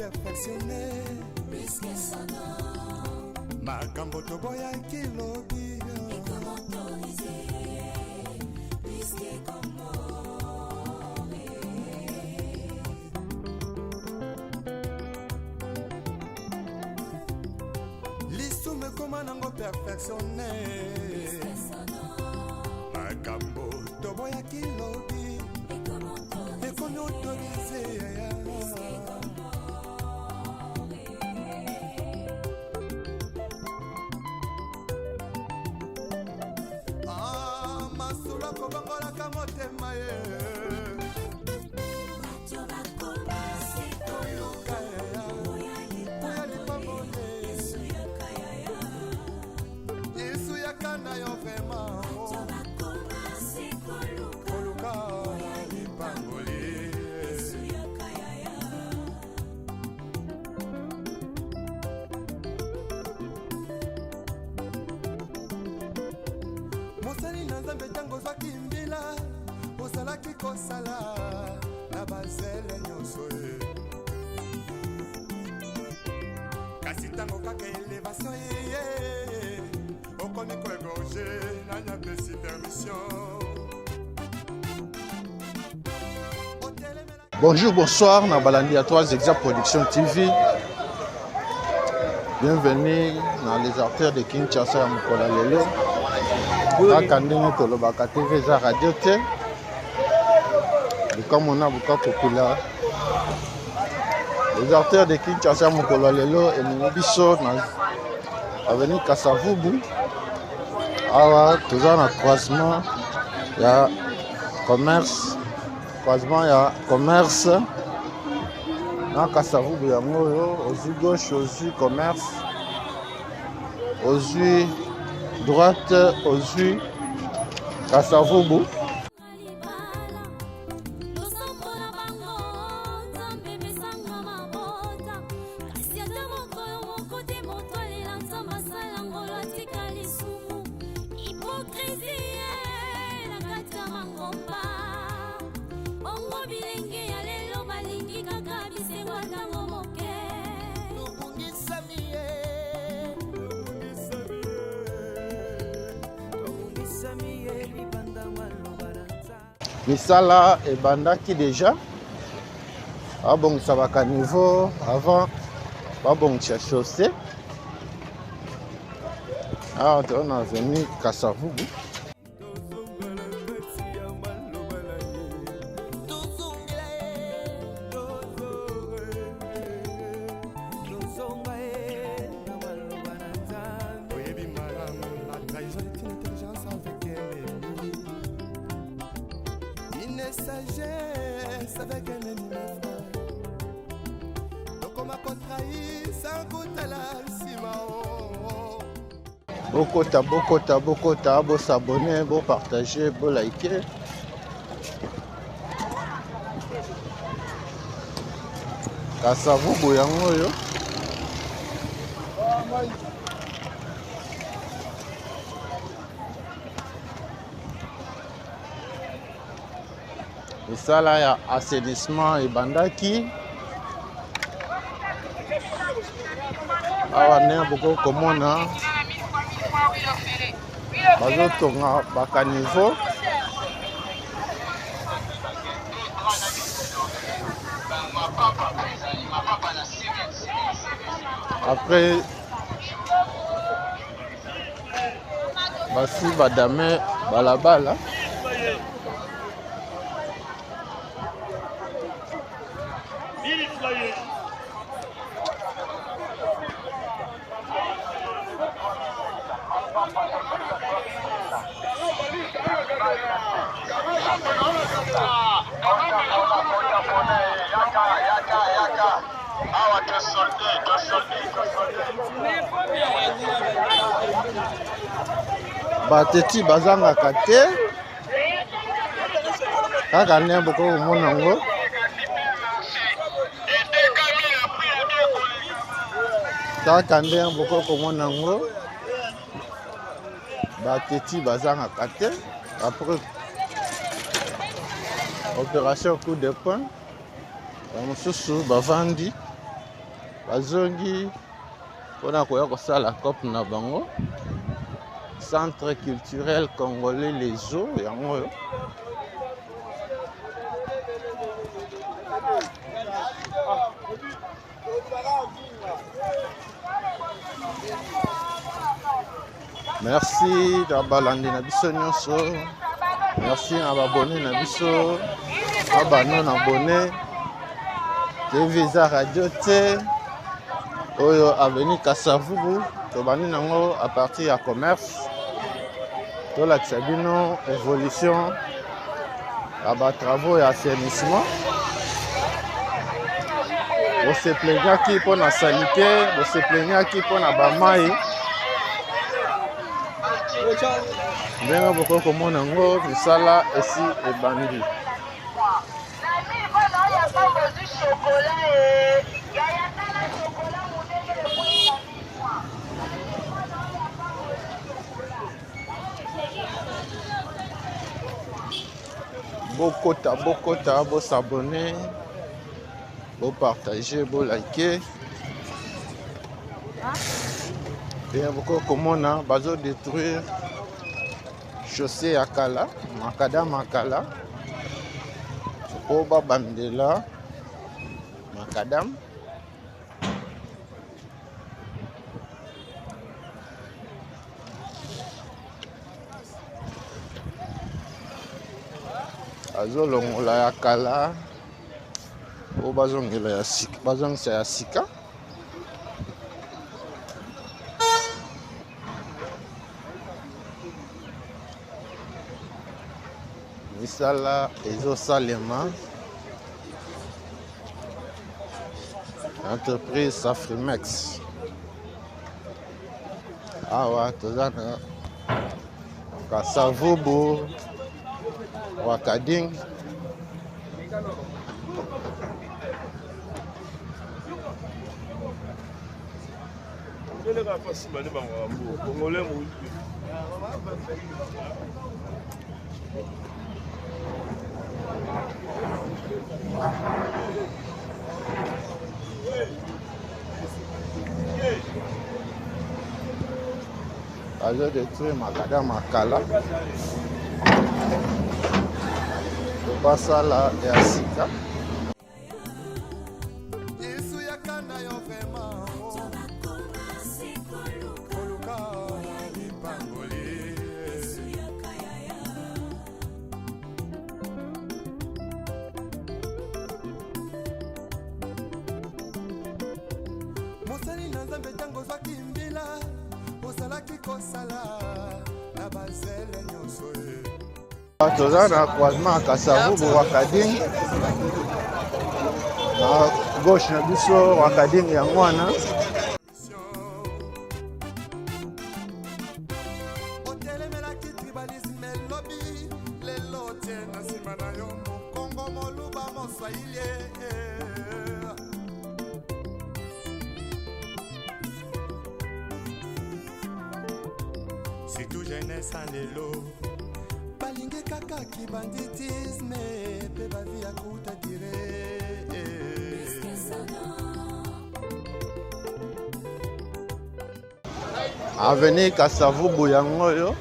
perfectionné. Plus que son nom. Makambo toboya kilobi. Et comment autoriser? Plus que comment. L'issou me commande perfectionné. Plus que son nom. Makambo toboya kilobi. Et comment Et comment autoriser? Mosali na nzambe tango zwaki mbila ozalaki kosala na bazele nyonso ye kasi tango kaka elevation ye okomi koegorge nanya pesi permission. Bonjour, bonsoir, Nabalandi à toi, Zexia Production TV. Bienvenue dans les artères de Kinshasa ya Mukola lelo. Kaka ndenge tolobaka TV za radio te. Comme on a beaucoup populaire. Les artères de Kinshasa ya Mukola lelo et biso na avenue Kasavubu. Awa toujours na croisement ya commerce. Croisement ya commerce. Na Kasavubu ya ngoyo, aux yeux gauche, aux yeux commerce, aux yeux droite, aux yeux Kasavubu. Misala et bandaki déjà. Ah bon, ça va qu'à niveau avant. Ah bon, c'est chaussée. Ah, on a venu Kasavubu. Sagesse avec un ennemi donc on m'a contrahi sans goûter la ciment. Bokota, beau s'abonner, beau partager, beau liker. Kasavubu yango yo. Et ça là, il y a assainissement et bandaki. Awa ne beaucoup comment na. Bazo tonga baka niveau. Après basi badame balabala. Bateti bazanga kate kaka ne boko mona ngo kaka ne boko mona ngo bateti bazanga kate après opération coup de poing bamususu bavandi bazongi mpona koya kosala COP na bango. Centre culturel congolais les eaux yango oyo. Merci na balandi na biso nyonso. Merci na babone na biso. Abano na abonné. TV eza radio te. Oyo Avenue Kasavubu. Tobandi nango à partir ya commerce. Tolakisa bino évolution ya batravaux ya assainissement. Bose plaignaki mpona salite, bose plaignaki mpona bamai. Ndenge bokoki komona yango misala esi ebandi. Bokota, bo s'abonner, bo partager, bo liker. Et bokoki komona bazo détruire chaussée ya kala, makadam akala. Po babandela makadam. Azolongola ya kala. Po bazongela ya sika, bazongisa ya sika. Misala ezosalema. Entreprise Safrimex. Awa toza na Kasavubu Wakading. Azo détruire makadam akala. Basala ya sika. Yesu yakanda yo vema. Koluka lipangoli. Mosali na Nzambe tango zwaki mbila. Osalaki kosala na bazele nyonso ye. Toza na croisement Kasavubu Wakading. Na gauche na biso Wakading ya mwana. Otelemelaki tribalisme lobby. Lelo te na nsima na yo mokongo moluba moswahili. Si tout jeunesse en lelo. Balingi kaka ki banditisme pe bavi ya kuta dire. Avenue Kasavubu yango yo.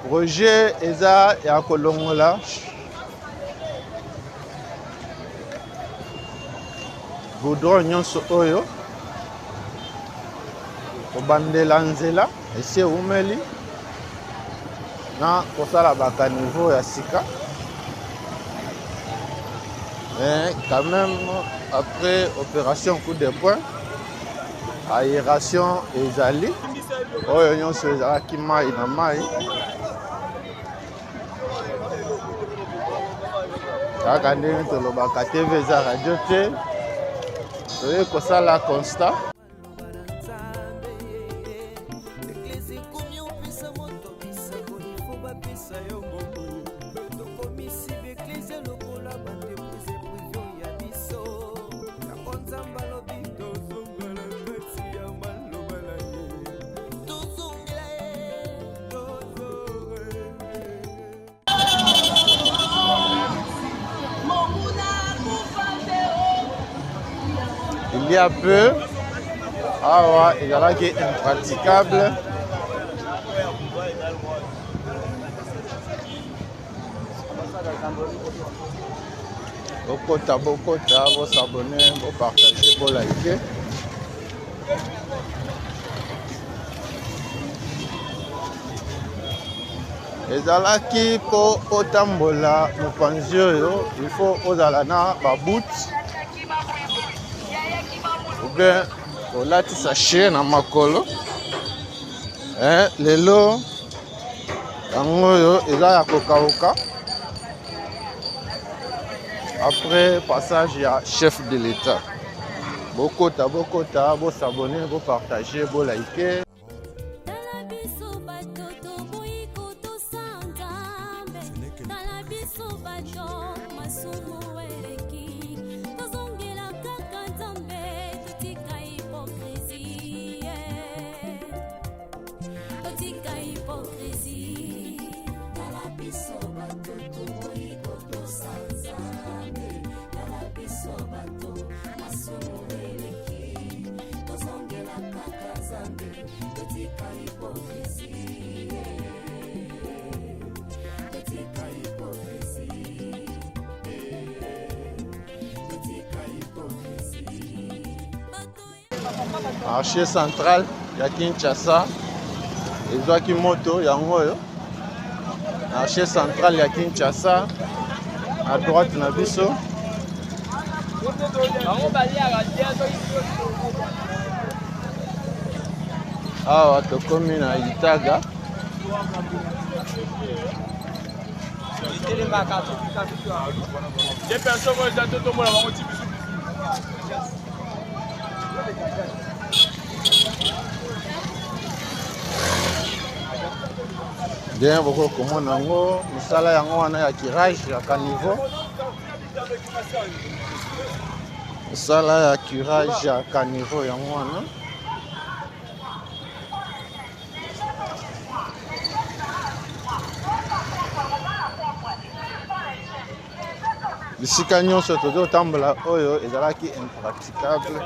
Projet eza ya kolongola. Goudron nyonso oyo. Kobandela nzela esi umeli. Na kosala baka niveau ya sika. Mais quand même après opération coup de poing, aération ezali. Oyo nyonso ezalaki mai na mai. Kaka ndenge tolobaka TV eza radio te. Toye kosala constat. a peu awa ezalaki impraticable. Bokota, vos abonnés, vos partager, vos liker. Ezalaki po otambola mopanzi oyo, il faut ozala na baboot ou bien olatisa chaîne na makolo. Lelo yango oyo eza ya kokauka après passage ya chef de l'État. Bokota, vos abonnés, vos partager, vos liker. Marché central ya Kinshasa ezwaki moto yango oyo. Marché central ya Kinshasa à droite na biso. Awa tokomi na Itaga. Bien, beaucoup comme nango, musala yango wana ya curage ya caniveau. Musala ya curage ya caniveau yango wana. Bisika nyonso tozotambola oyo ezalaki impraticable.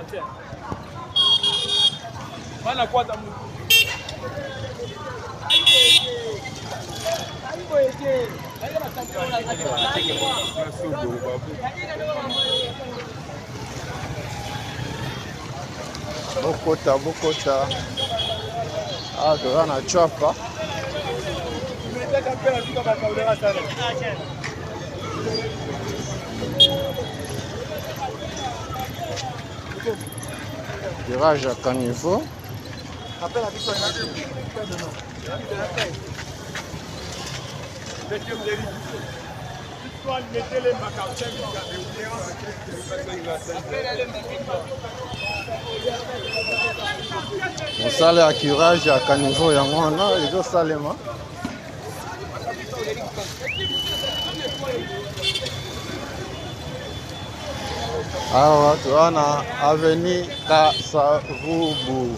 Bokota. Ah, toza na chapa. Virage à caniveau. Mosala ya curage ya caniveau yango wana ezosalema. Awa toana avenue Kasavubu.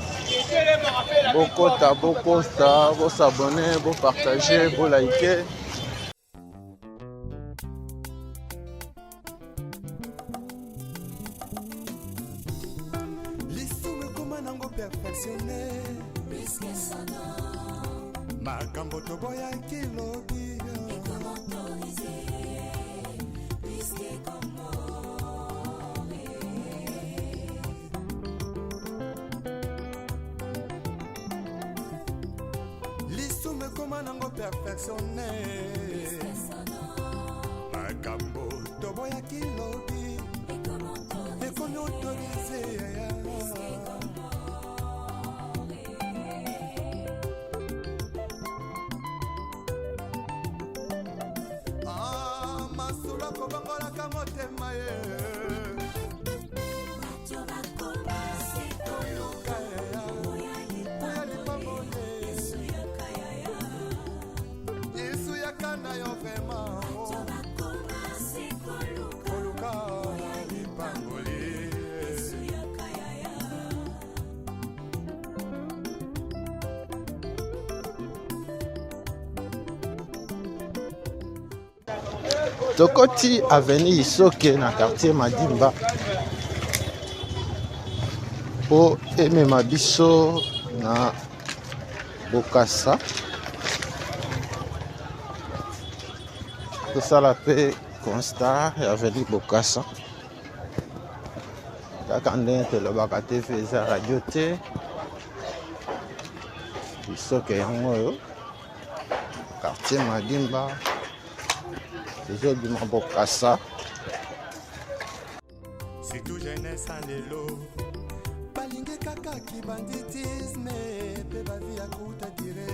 Bokota, vos abonnés, vos partager, vos liker. Lisume koma nango perfectionné. Makambo toboya kilobi. Lisume koma nango perfectionné. Makambo toboya kilobi. Ekomi autorisé. Masula kobangolaka motema ye. Yesu yakana yo vraiment. Koluka lipangoli. Tokoti avenue Isoke na quartier Madimba. po emema biso na Bokassa. Tosala pe constat ya veli Bokassa. Kaka ndenge tolobaka te fe eza radio te. Bisoke yango oyo quartier Madimba tozobima Bokassa. Surtout jeunesse en élo balingi kaka kibanditisme pe bavi ya kuta dire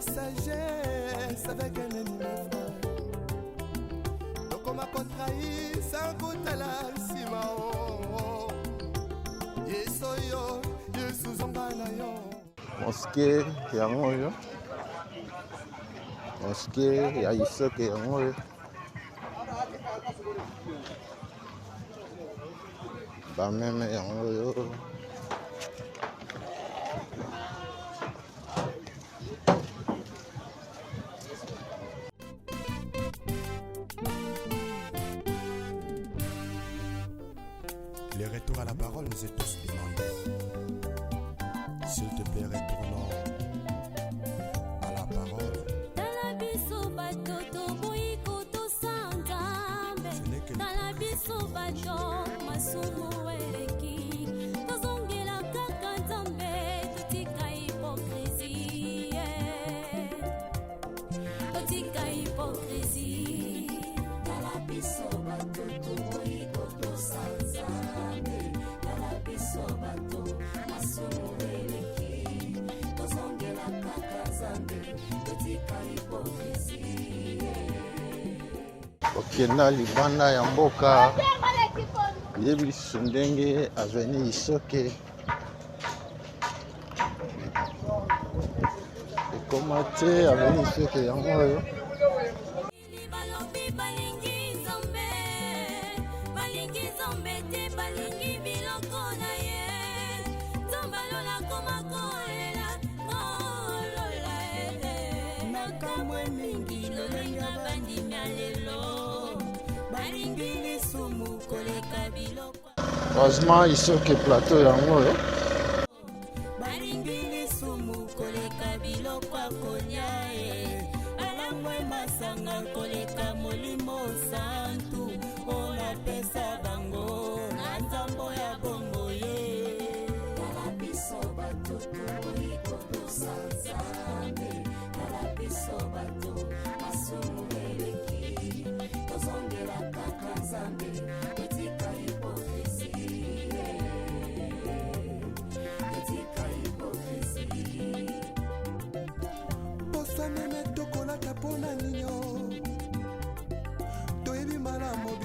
sagesse avec un ennemi frère. Donc on m'a contrahi sans goûter la simao. Yesoyo, Yesu zongana yo. Mosquée yango yo. Mosquée ya Isoke yango yo. Ba meme yango yo. Le retour à la parole nous est tous demandé. S'il te plaît, retournons à la parole. Ce n'est que okenda libanda ya mboka yebi lisusu ndenge aveni Isoke ekoma te aveni Isoke yango oyo. Heureusement Isoke plateau yango oyo.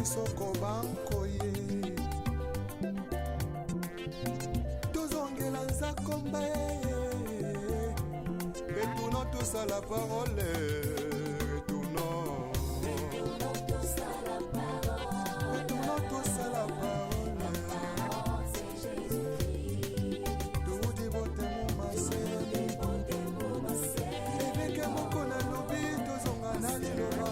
Soko banko ye tozongela nzakomba ye retournons tous à la parole. Retournons tous à la parole. C'est Jésus-Christ. Tout dit bote mon massé. Évêque mon kona lobi tozonga na liloba.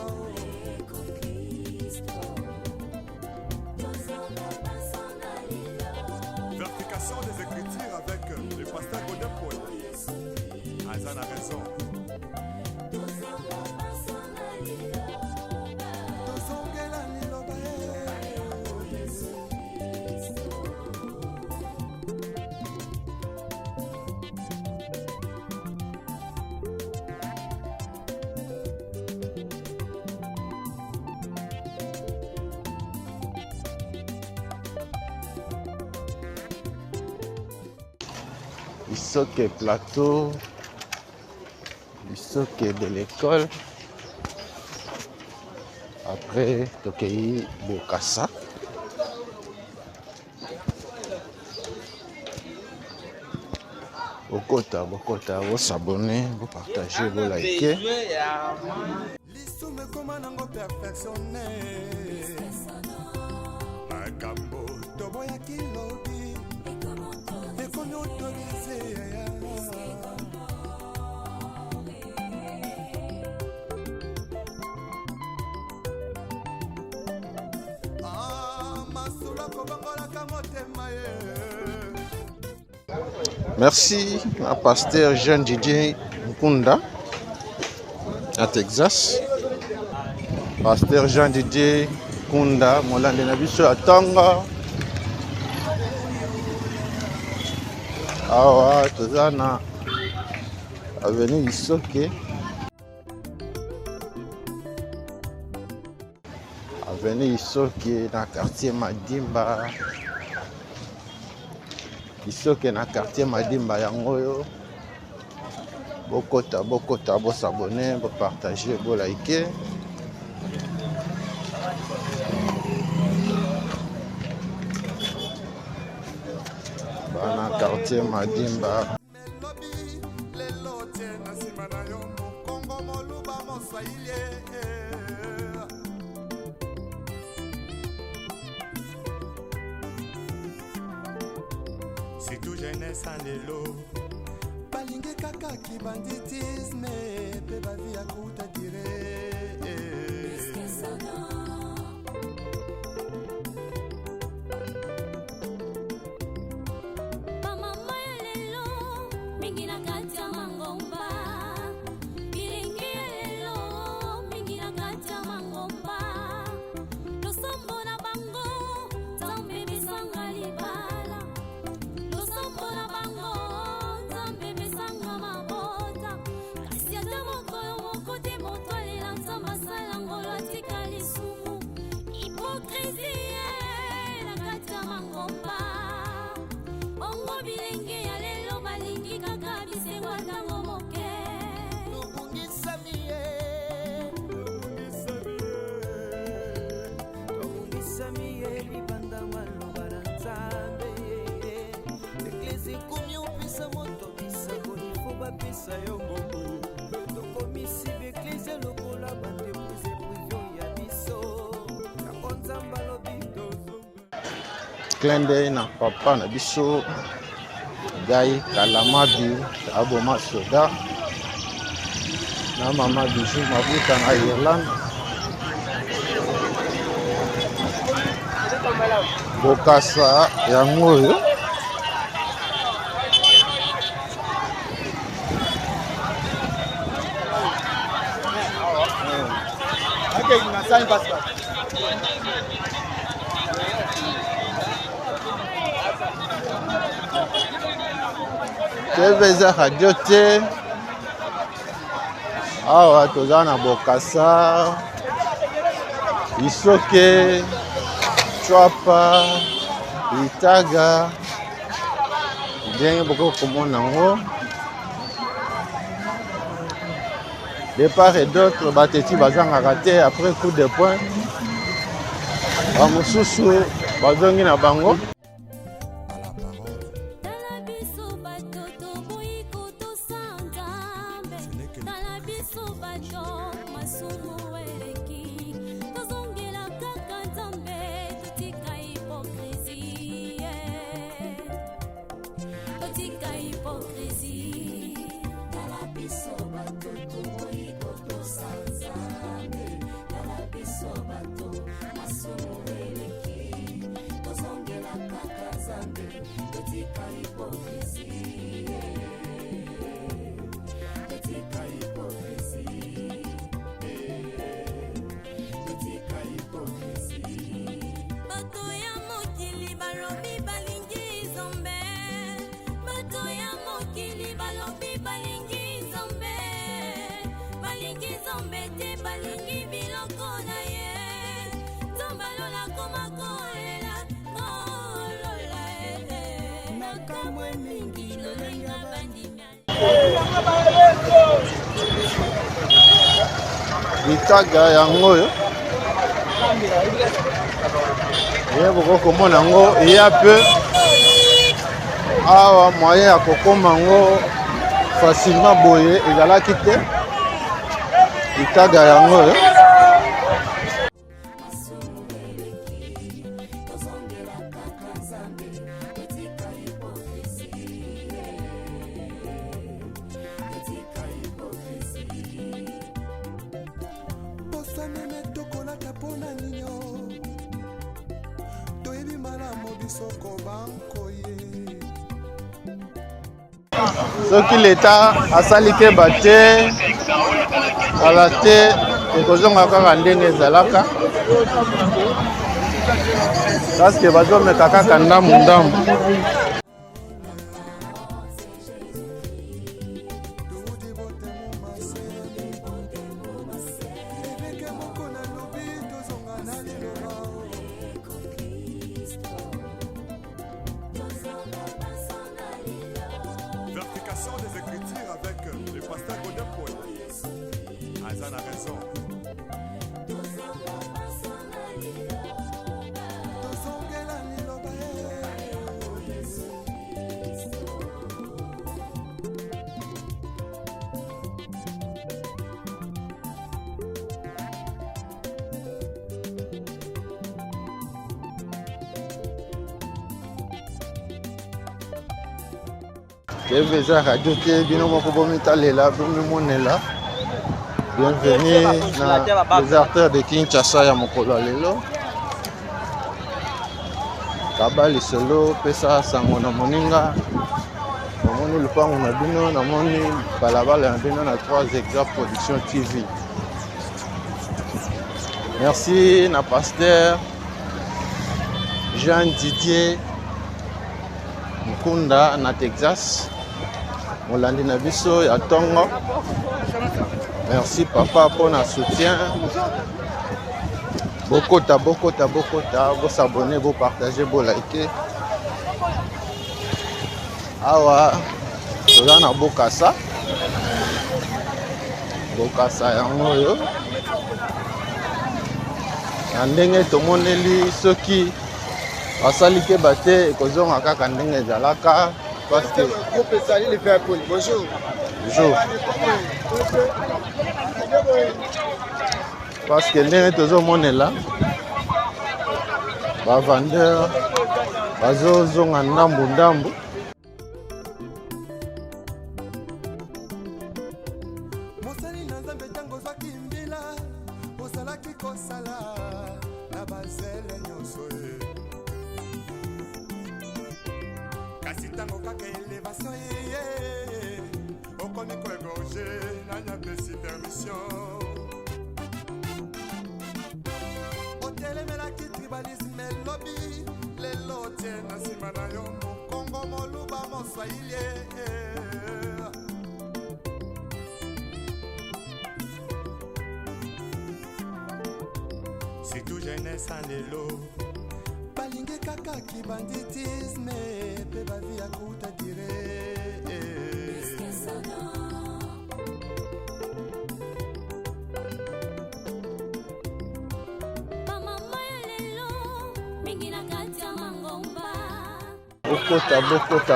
Isoke plateau, Isoke de l'école. Après, Tokei Bokassa. Bokota, vous s'abonner, vous partager, vous liker. Merci à pasteur Jean Didier Nkunda à Texas. Pasteur Jean Didier Nkunda, Molande Nabiso à Tonga. Awa, Tozana, avenue Isoke. Avenue Isoke dans le quartier Madimba. Isoke na quartier Madimba yangoyo. Bokota, bo s'abonner, bo partager, bo liker. Bana quartier Madimba. C'est tout jeunesse en l'élo. Balingue kaka qui banditisme. Pe ba vie à kuta dire. Mama maya lelo, mingi na kati ya mangomba. Bilingi lelo, mingi na kati ya mangomba. Losombo na bango, zambe bisanga libala. Losombo na bango, zambe bisanga mabota. Kasi ata mokolo moko te moto alela nzamba sala ngolo atika lisumu. Hypocrisie na kati ya mangomba. Ongo bilenge ya lelo balingi kaka bisengo ntango moke. Tobungisamiye libanda maloba na Nzambe. Eklesi ekomi opesa moto bisango ifo bapesa yo ngombo. Tokomisi beklesi lokola bandepuse privio ya biso. Yango Nzambe alobi tozonga. Clin d'œil na papa na biso Gai Kalamabi Aboma Soda na mama Bijou Mabuta na Irlande. Bokassa yango oyo tebeza radio te. Awa toza na Bokassa, Isoke, Chwapa, Itaga. Ndenge bokoki komona yango. De part et d'autre bateti bazangaka te après coup de poing. Bamosusu bazongi na bango. Tala biso bato toboyi kotosa Nzambe. Tala biso bato masumu eleki. Tozongela kaka Nzambe totika hypocrisie. Totika hypocrisie. Tala biso bato toboyi kotosa Nzambe. Tala biso bato masumu eleki. Tozongela kaka Nzambe totika hypocrisie. Totika hypocrisie. Totika hypocrisie. Bato ya mokili balobi balingi Nzambe. Bato ya mokili balobi balingi Nzambe. Balingi Nzambe te balingi biloko na ye. Nzambe alola koma kolela, kolola nakamwe mingi lolenga bitaga yango oyo ye bokokomona yango eya pe awa moyen ya kokoma yango facilement boye ezalaki te bitaga yango oyo soki leta asali ke bate ala te ekozonga kaka ndenge ezalaka paske bazomeka kaka ndambu des Écritures avec le pasteur Godin Poya. Azan a raison. Eza radio te bino moko bomitalela bomimonela bienvenue na les artères de Kinshasa ya mokolo ya lelo kaba lisolo pesa sango na moninga namoni lupango na bino namoni balabala na bino na 3 Exact Production TV. Merci na pasteur Jean Didier Mkunda na Texas molandi na biso ya Tongo. Merci papa pour na soutien. Bokota, vous s'abonner, vous partager, vous liker. Awa, toza na Bokassa. Bokassa yango yo. Ndenge tomoneli soki asali ke bate ekozonga kaka ndenge ezalaka parce que bonjour. Parce que ndenge tozomonela bavandeur bazozonga ndambu mosali na nzambe ntango ozwaki mbila osalaki kosala na bazele nyonso ye kasi ntango kaka elevation yeye okomi koegorge nanyapesi permission otelemelaki tribalisme elobi lelo tie na nsima na yo mokongo moluba moswahili surtout jeunesse en lelo balingi kaka kibanditisme pe bavi ya kuta dire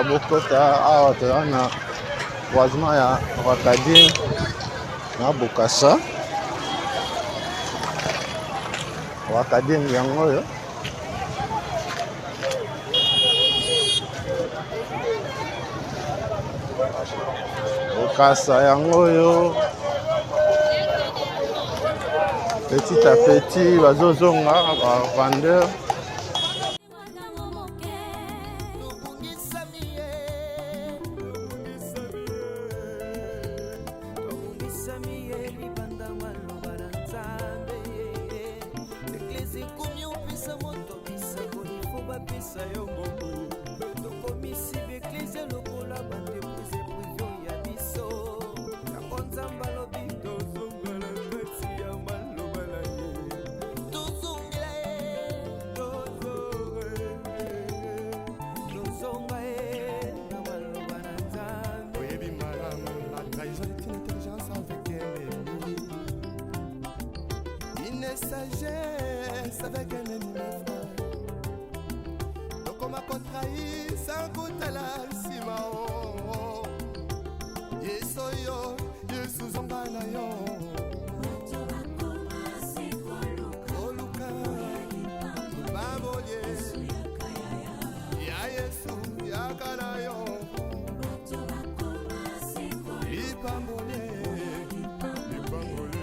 bokota awa toza na croisement ya Rwakadin na Bokassa. Rwakadin yango oyo Bokassa yango oyo petit à petit bazozonga bavandeur Yes, avec un ennemi, mon frère. Donc on m'a contrahi sans goûter la simao. Yes, oh yo, yes, zongana yo. Oluka, baboye. Ya Yesu, ya kanayo. Ipambole, ipambole.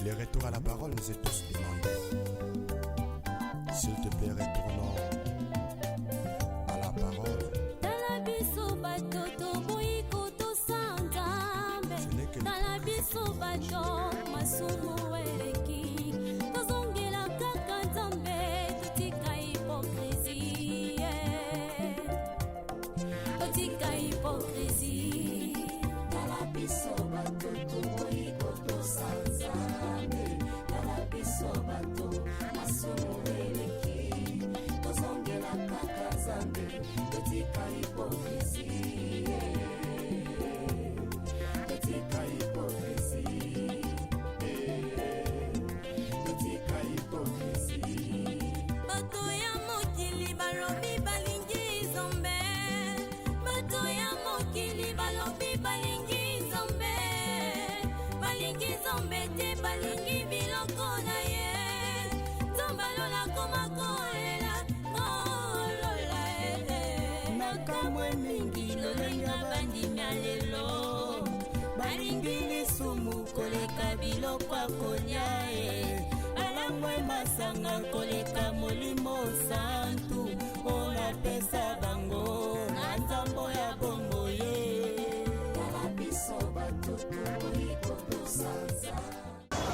Les retours à la parole nous est tous demandés. S'il te plaît, retournons à la parole. Tala biso bato toboyi kotosa Nzambe. Tala biso bato masumu eleki. Tozongela kaka Nzambe totika hypocrisie. Totika hypocrisie. Tala biso bato toboyi kotosa Nzambe. Tala biso bato masumu eleki. Tozongela kaka Nzambe totika hypocrisie. Totika hypocrisie. Totika hypocrisie. Bato ya mokili balobi balingi Nzambe. Bato ya mokili balobi balingi Nzambe. Balingi Nzambe te balingi biloko na ye. Nzambe alola koma kolela kolola nakamwe mingi lolenga bandimya lelo. Balingi lisumu koleka biloko akolia ye. Balangwe masanga koleka molimo santu. Olapesa bango na nzambo ya bongo ye. Tala biso bato toboyi kotosa Nzambe.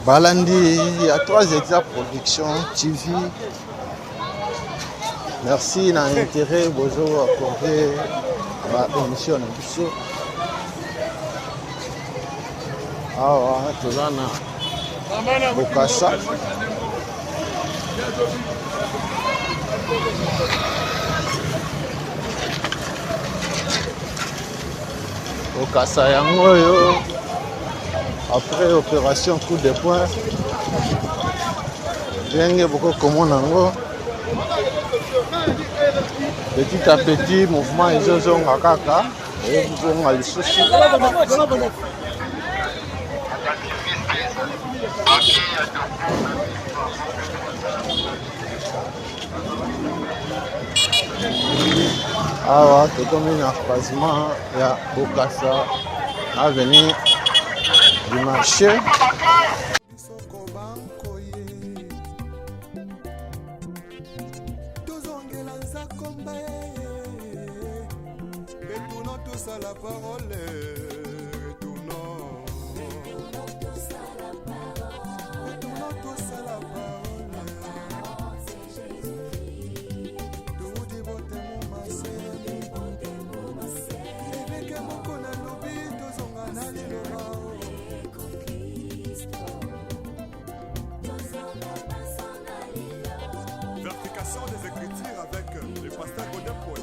Balandi à 3 Exa Production TV. Merci na intérêt bozo accordé à l'émission na biso. Awa tozana Bokassa. Bokassa yango yo. Après opération coup de poing, j'ai beaucoup comme on petit à petit, mouvement ils ont un kaka et ils ont un souci. Ah ouais, c'est comme un croisement, il y a Bokassa à venir du marché. Soko banko ye. Tozongela nzakomba ye. Retournons tous à la parole. Retournons. Retournons tous à la parole. Retournons tous à la parole. C'est Jésus-Christ. Tout dit bote mon massé. Évêque mon kona lobi. Tozongana liloba. Vérification des Écritures avec le pasteur Godin Paul.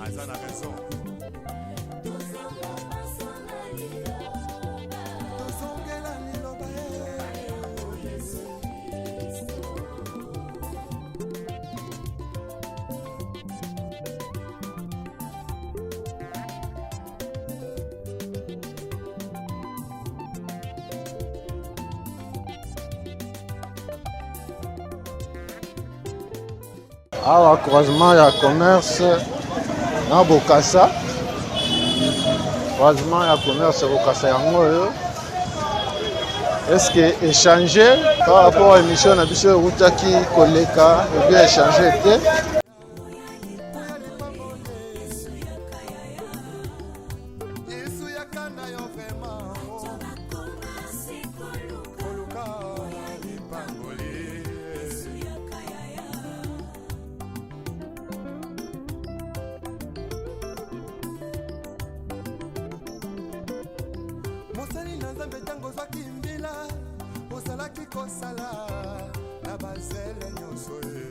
Azan a raison. Tozongela liloba Awa croisement ya commerce na Bokassa. Croisement ya commerce Bokassa yango yo. Est-ce que échanger par rapport à l'émission na biso Routaki koleka ou bien échanger te? Yesu yakana yo vraiment. Oluka lipangoli. Mosali na Nzambe ntango ozwaki mbila ozalaki kosala na bazele nyonso ye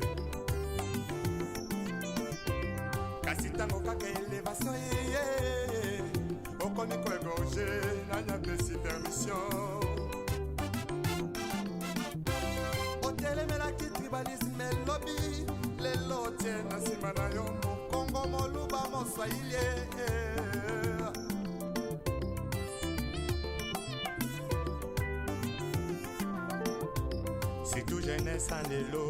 kasi ntango kaka élévation yeye okomi koégorge nanyapesi permission otelemelaki tribalisme elobi lelo tie na nsima na yo mokongo moluba moswahili surtout jeunesse en lelo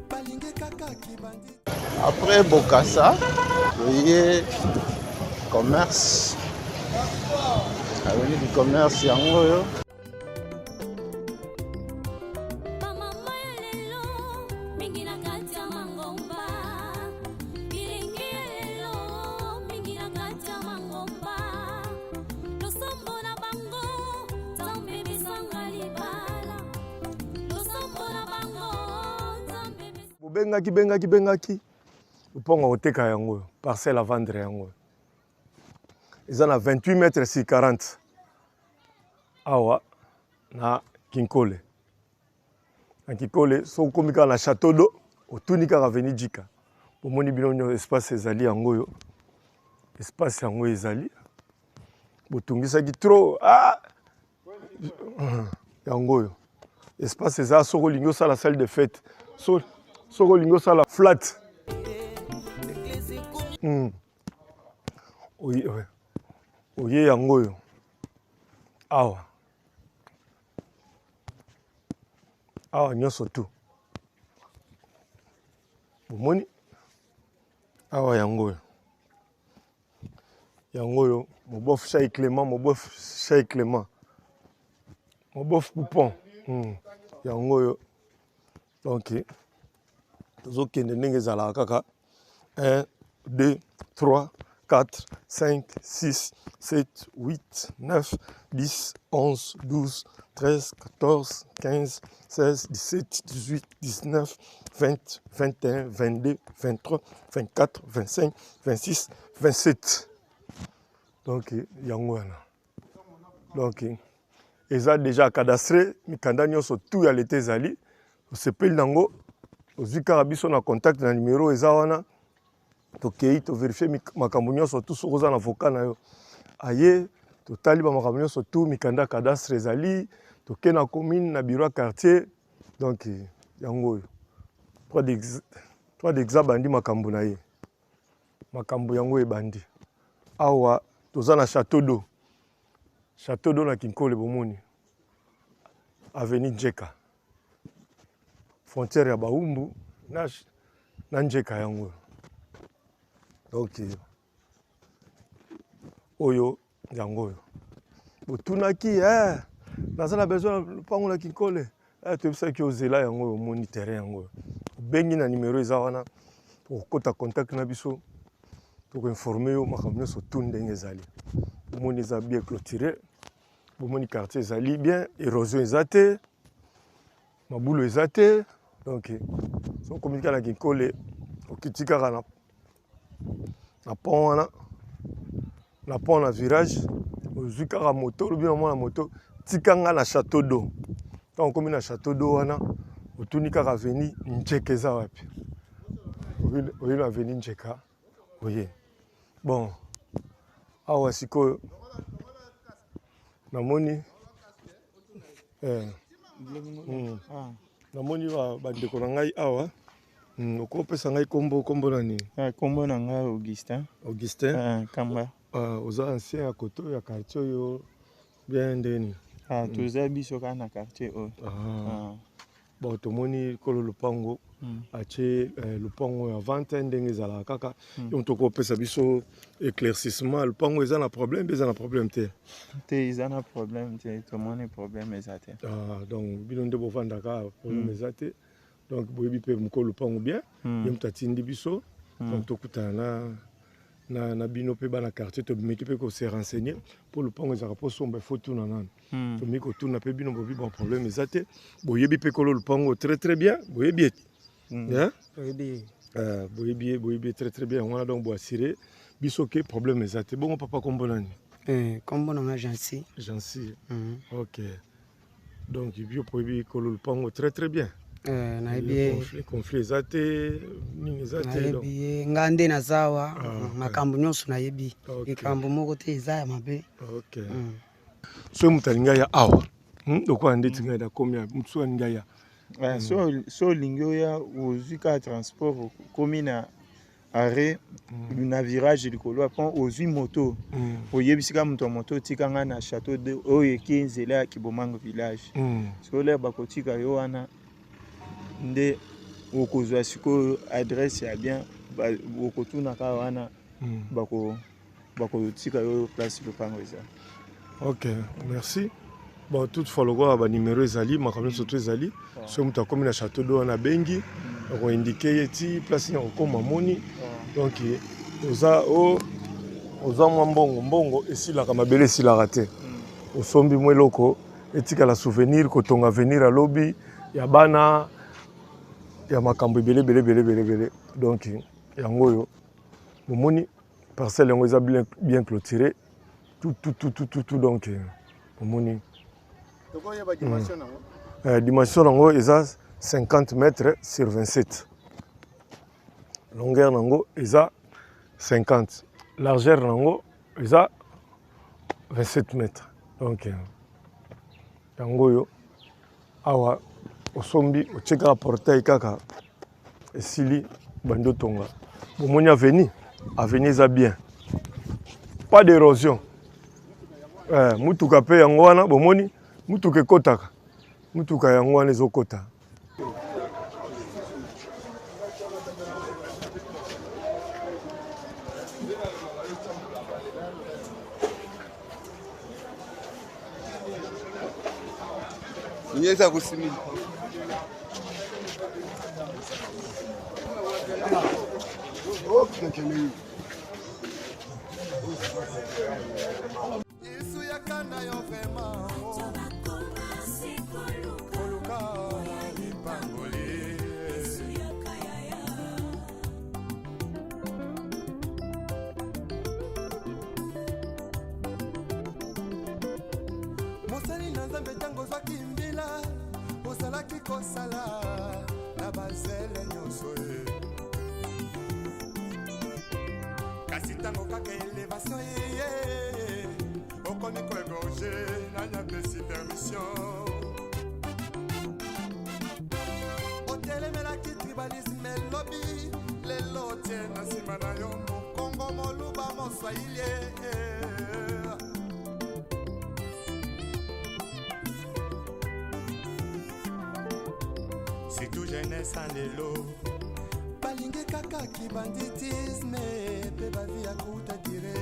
balingi kaka kibandi. Après Bokassa, voyez commerce. Avenue du commerce, yango. bengaki lupango oteka yango parcelle à vendre yango eza na 28 mètres sur 40 awa na Kinkole. Na Kinkole so komi kaka na château d'eau otuni kaka avenue Djika bomoni bino nyo espace ezali yango yo espace yango ezali botungisaki trop yango yo espace eza soko lingo sala salle de fête soko lingo sala flat oye yango yo awa nyonso tu bomoni awa yango yo mobof Chai Clément mobof Poupon yango yo donc tozokende ndenge ezalaka kaka 1 2 3 4 5 6 7 8 9 10 11 12 13 14 15 16 17 18 19 20 21 22 23 24 25 26 27 donc yango wana donc eza déjà cadastré mikanda nyonso tout ya leta ezali osepeli nango ozwi kaka biso na contact na numéro eza wana tokei tovérifie makambo nyonso tu soki oza na avocat na yo aye totali bamakambo nyonso tu mikanda cadastre ezali tokei na commune na bureau ya quartier donc yango oyo 3 d'exa bandi makambo na ye makambo yango ebandi awa toza na château d'eau na Kinkole bomoni avenue Djeka frontière ya Baumbu na Djeka yango donc oyo yango oyo botunaki naza na besoin na lupango na Kinkole toyebisaki ozela yango oyo omoni terrain yango oyo obengi na numéro eza wana okota contact na biso tokoinforme yo makambo nyonso tu ndenge ezali omoni eza bien clôturé bomoni quartier ezali bien érosion eza te mabulu eza te donc so komika na Kinkole okiti kaka na pont wana na pont na virage ozwi kaka moto olobi na mwana moto tikanga na château d'eau ntango okomi na château d'eau wana otuni kaka avenue Njeka eza wapi oye na avenue Njeka oye bon awa sikoyo namoni namoni bandeko na ngai awa okopesa ngai kombo nani kombo na ngai Augustin Kamba oza ancien ya koto ya quartier oyo bien ndeni toza biso kaka na quartier oyo bon tomoni kolo lupango atie lupango ya vente ndenge ezalaka kaka yo tokopesa biso éclaircissement lupango eza na problème eza na problème te eza na problème te tomoni problème eza te donc bino nde bovandaka problème eza te donc boyebi mpe mokolo lupango bien ye moto atindi biso donc tokutana na bino mpe bana quartier tobimeki mpe kose renseigner mpo lupango ezalaka mpo somba ifo tuna nani tomiki kotuna mpe bino bobi bon problème eza te boyebi mpe kolo lupango très très bien boyebi ete boyebi très bien wana donc boassire biso ke problème eza te bongo papa kombo nani kombo na nga Jansi ok donc yo boyebi kolo lupango très très bien nayebi conflit eza te nini eza te nayebi nga nde nazawa makambo nyonso nayebi likambo moko te eza ya mabe. So moto alingi aya awa lokola ndeti ngai nakomi motu alingi aya so olingi oya ozwi kaka transport okomi na arrêt na virage likolo apon ozwi moto oyebisika moto ya moto otika ngai na château de oyo eki nzela ya Kibomango village so lere bakotika yo wana nde okozwa sikoyo adresse ya bien okotuna kaka wana bakotika yo place lopango eza. Ok, merci. Bon, toutefois, le gars a numéro ezali, ma commune surtout ezali. So moto akomi na château d'eau na bengi, ko indiquer eti place ya okoma moni. Donc oza mwa mbongo esilaka mabele esilaka te. Osombi mwa eloko etika la souvenir kotonga venir à lobby ya bana ya makambo belé. Donc yango oyo momoni parcelle yango eza bien clôturé. Tout donc momoni. Dimension nango eza 50 mètres sur 27. Longueur nango eza 50. Largeur nango eza 27 mètres. Donc yango yo awa osombi ocheka portail kaka esili bando tonga. Bomoni avenue eza bien. Pas d'érosion. Mutuka pe yango wana bomoni mutuka ekotaka. Mutuka yango wana ezokota. Nyeza kusimili. Yesu yakana yo vraiment. Mosali na Nzambe tango zwaki mbila ozalaki kosala na bazele nyonso ye kasi ntango kaka elevation ye okomi koegorge nanya pesi permission otelemelaki tribalisme elobi lelo tie na nsima na yo mokongo moluba moswahili surtout jeunesse en lelo balingi kaka kibanditisme pe bavi ya kuta dire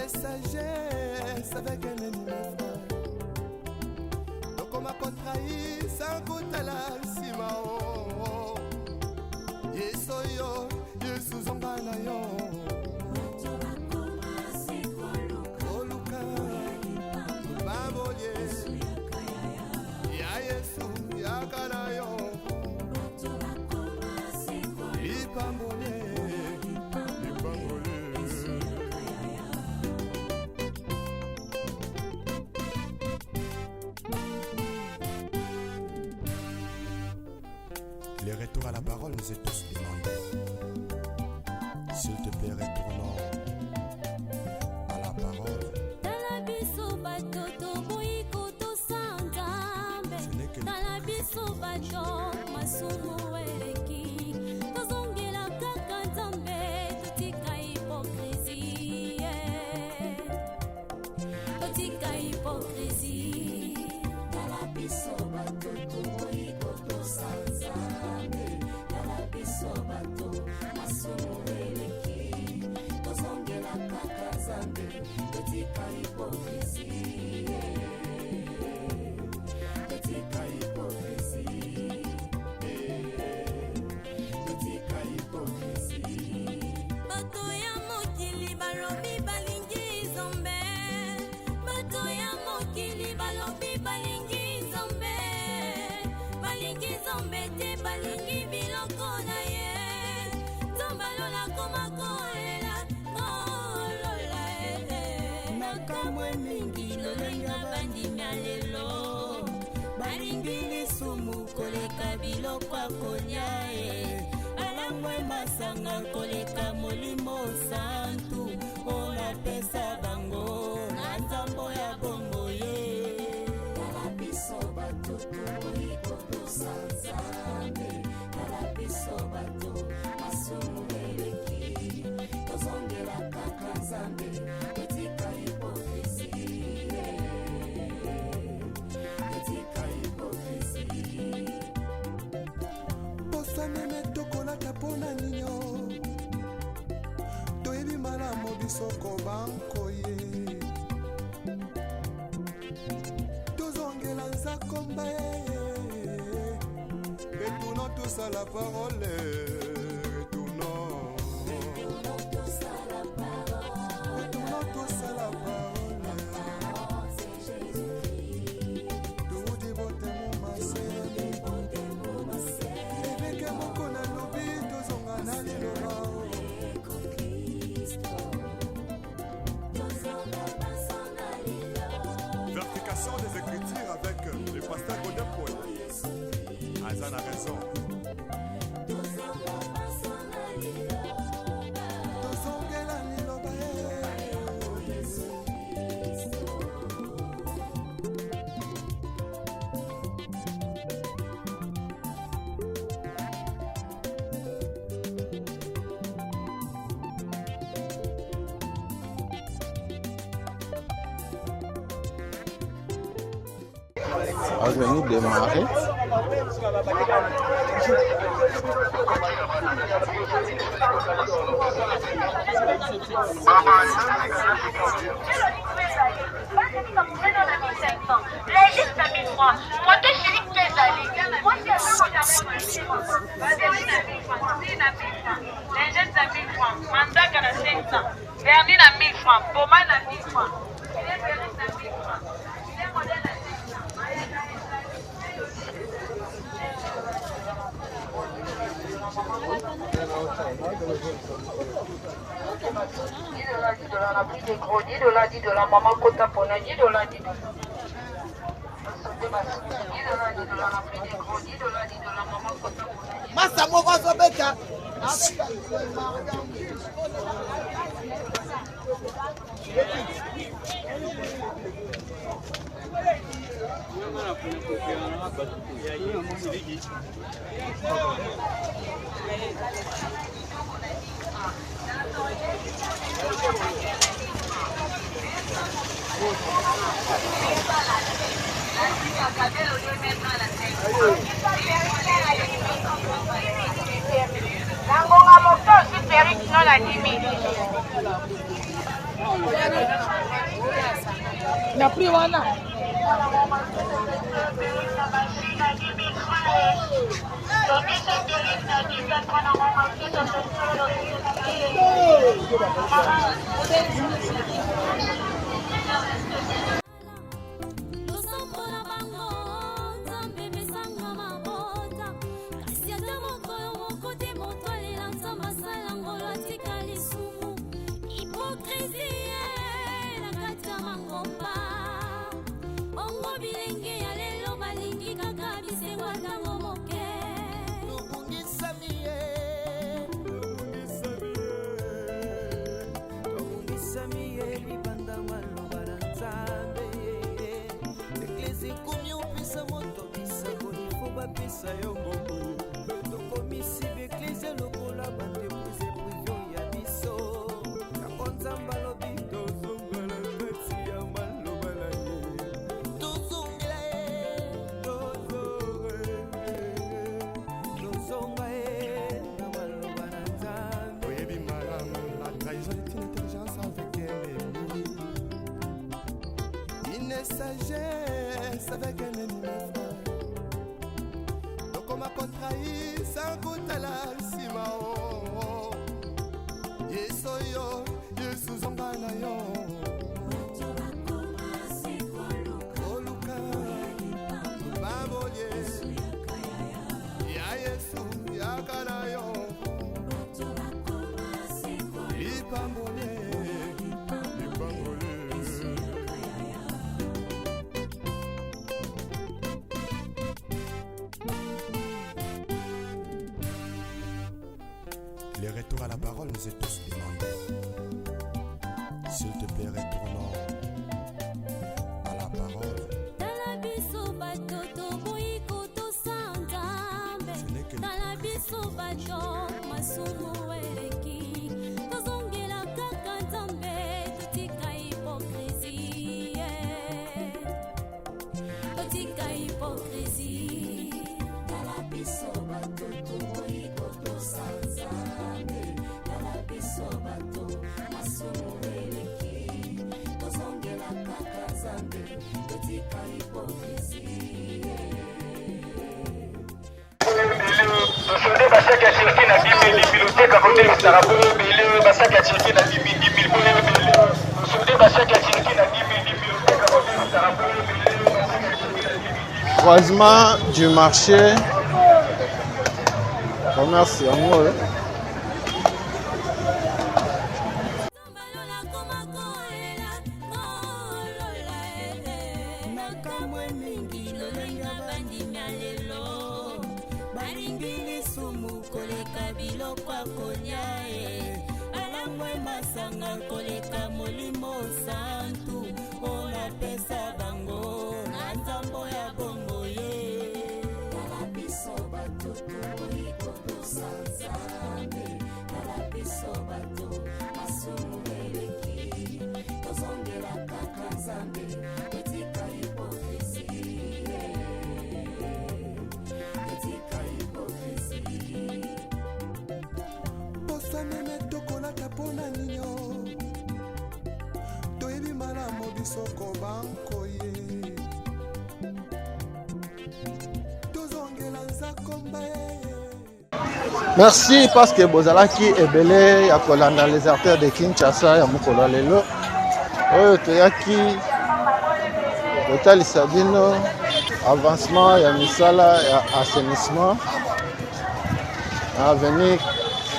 sagesse avec un ennemi donc on m'a contrahi sans kutala nsima yesoyo yesuzonga na yo oluka babolie ya yesu yakana yo ipambolie Les retours à la parole nous est tous demandés. S'il te plaît, retournons à la parole. Kwa konya balangwe masanga koleka molimo santu ona pesa bango na nzambo ya bongo ye kala biso bato iko sanzame kala biso bato asumuleki kozongela kaka nzambe etika hipokrisi etika hipokrisi meme tokolata mpona nino toyebi malamu bisoko banko ye tozongela nzakomba ye retournons tous à la parole retournons tous à la parole toudi botemo maseni Verification des Écritures avec le pasteur Godin Poet. Azan a raison. a venu démarrer. L'Égypte a 1000 francs. Moi, deux Philippe Pézali. Moi, c'est l'Égypte a 1000 francs. Mandak a 500. Bernine a 1000 francs. Boman a 1000 francs. Il est Bernine a 1000 francs. Il est modèle à 1000 francs. $10 la prix des gros, $10 maman kota pona, $10 $10 la prix des gros, $10 maman kota pona. Massa moko azobeta. Nangonga moto super non la 10 000. Na pris wana. bobo tokomisi beklise lokola bandepuse privio ya biso yango nzambe alobi tozongela kati ya maloba na ye tozongela tozonga na maloba na nzambe oyebi malamu la trahison est une intelligence avec un ennemi une sagesse avec un ennemi frère tokoma kotrahi sans kotala nsima o yesu oyo yesu zonga na yo oluka baboye ya yesu yaka na yo lipambole lipambole Le retour à la parole nous est tous demandé. S'il te plaît, retournons à la parole. Croisement du marché, commerce yango merci parce que bozalaki ebele ya kolanda les artères de Kinshasa ya mokolo lelo oyo toyaki kotalisa bino avancement ya misala ya assainissement na avenue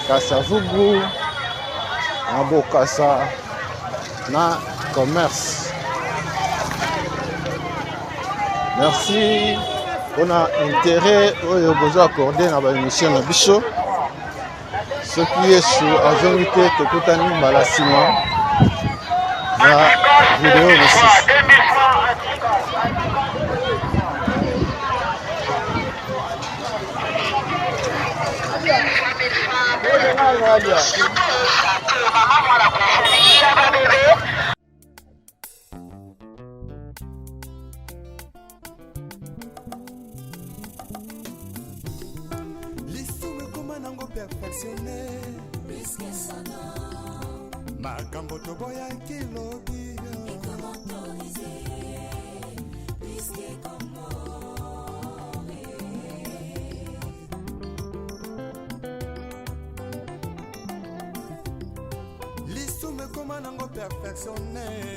Kasavubu na Bokassa na commerce. Merci on a intérêt oyo bozo accordé na ba émission na biso ce qui est sur azongité tokutani mbala sima na vidéo aussi. makambo toboyaki lobi lisumu ekoma nango perfectionne